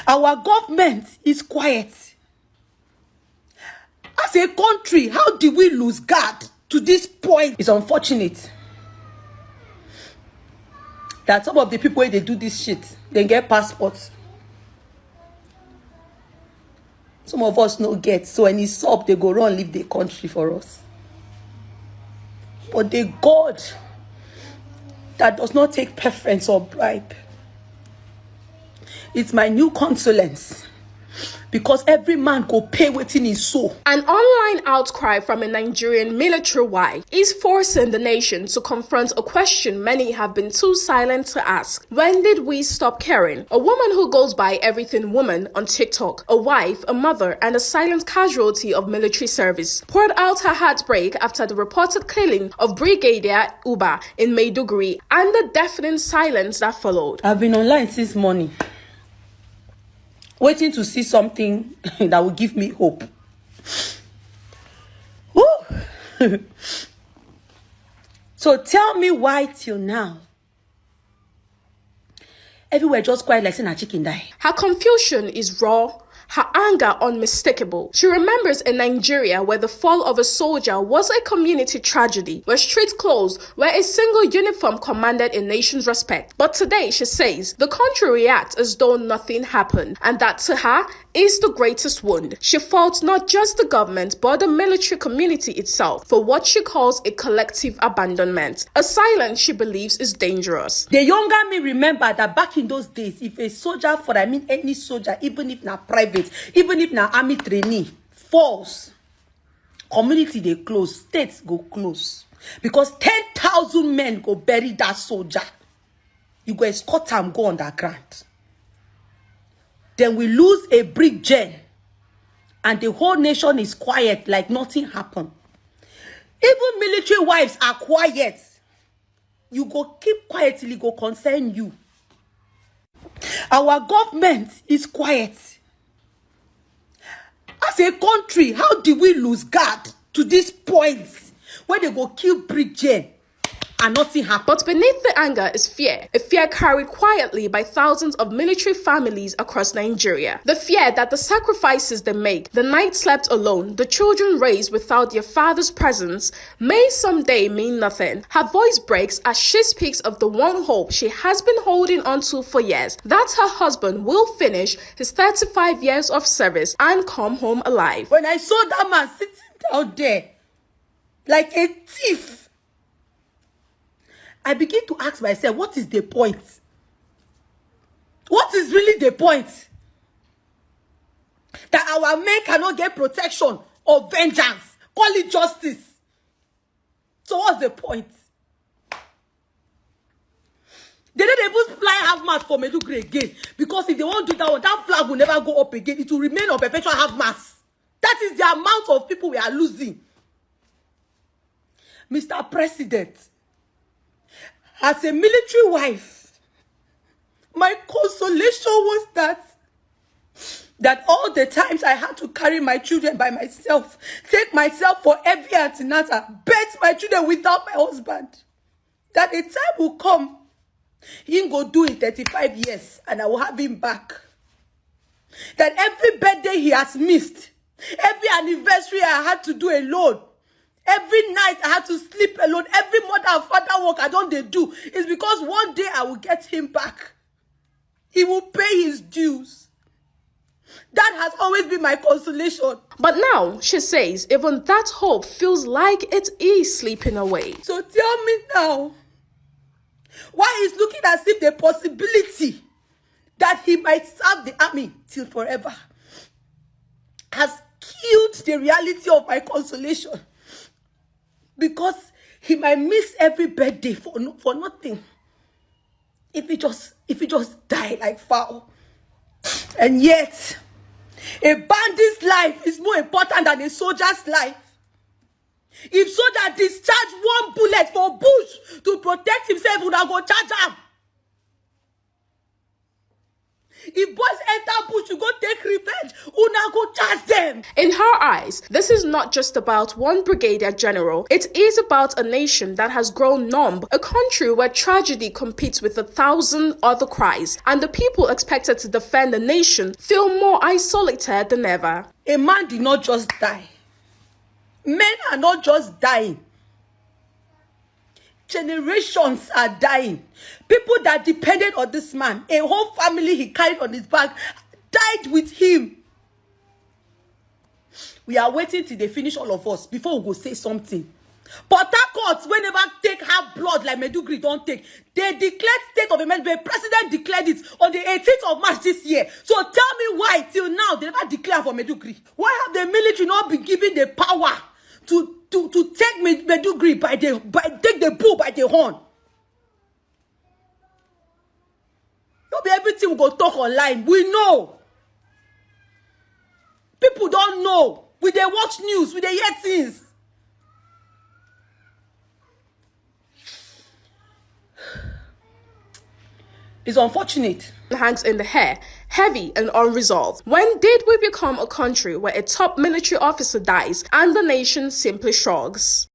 Our government is quiet. As a country, how did we lose guard to this point? It's unfortunate that some of the people, when they do this shit, they get passports. Some of us no get. So when it's up, they go run leave the country for us. But the God that does not take preference or bribe, it's my new consolence. Because every man go pay within his soul. An online outcry from a Nigerian military wife is forcing the nation to confront a question many have been too silent to ask. When did we stop caring? A woman who goes by Everything Woman on TikTok, a wife, a mother, and a silent casualty of military service, poured out her heartbreak after the reported killing of Brigadier Uba in Maiduguri and the deafening silence that followed. I've been online since morning, waiting to see something that will give me hope. So tell me why till now everywhere just quiet like saying a chicken die. Her confusion is raw, her anger unmistakable. She remembers in Nigeria where the fall of a soldier was a community tragedy, where streets closed, where a single uniform commanded a nation's respect. But today, she says, the country reacts as though nothing happened, and that to her is the greatest wound. She faults not just the government, but the military community itself for what she calls a collective abandonment, a silence she believes is dangerous. The younger me remember that back in those days, if a soldier, for I mean any soldier, even if na private, even if na army trainee, falls, community they close, states go close. Because 10,000 men go bury that soldier. You go escort him, go underground. Then we lose a Brigadier, and the whole nation is quiet like nothing happened. Even military wives are quiet. You go keep quiet till it go concern you. Our government is quiet. As a country, how did we lose guard to this point where they go kill Brigadier and nothing happened? But beneath the anger is fear, a fear carried quietly by thousands of military families across Nigeria. The fear that the sacrifices they make, the night slept alone, the children raised without their father's presence, may someday mean nothing. Her voice breaks as she speaks of the one hope she has been holding onto for years, that her husband will finish his 35 years of service and come home alive. When I saw that man sitting down there like a thief, I begin to ask myself, what is the point? What is really the point? That our men cannot get protection or vengeance. Call it justice. So what's the point? They didn't even fly half-mast for Maiduguri again. Because if they won't do that one, that flag will never go up again. It will remain on perpetual half-mast. That is the amount of people we are losing. Mr. President, as a military wife, my consolation was that all the times I had to carry my children by myself, take myself for every antenatal, birth my children without my husband, that a time will come, he go do it 35 years and I will have him back. That every birthday he has missed, every anniversary I had to do alone, every night I had to sleep alone, every mother and father work I don't do, is because one day I will get him back. He will pay his dues. That has always been my consolation. But now, she says, even that hope feels like it is slipping away. So tell me now, why is looking as if the possibility that he might serve the army till forever has killed the reality of my consolation? Because he might miss every birthday for nothing. If he just die like fowl. And yet, a bandit's life is more important than a soldier's life. If soldier discharge one bullet for bush to protect himself, una go charge him. If boys enter bush to go take revenge, una I go charge them. In her eyes, this is not just about one brigadier general. It is about a nation that has grown numb, a country where tragedy competes with 1,000 other cries, and the people expected to defend the nation feel more isolated than ever. A man did not just die. Men are not just dying. Generations are dying. People that depended on this man, a whole family he carried on his back, died with him. We are waiting till they finish all of us before we go say something. But that court, whenever take half blood like Medugri don't take, they declared state of emergency. The president declared it on the 18th of March this year. So tell me why till now they never declare for Medugri. Why have the military not been given the power to take Medugri take the bull by the horn? Not be everything we go talk online. We know. People don't know. We dey watch news. We dey hear things. It's unfortunate. Hangs in the air, heavy and unresolved. When did we become a country where a top military officer dies and the nation simply shrugs?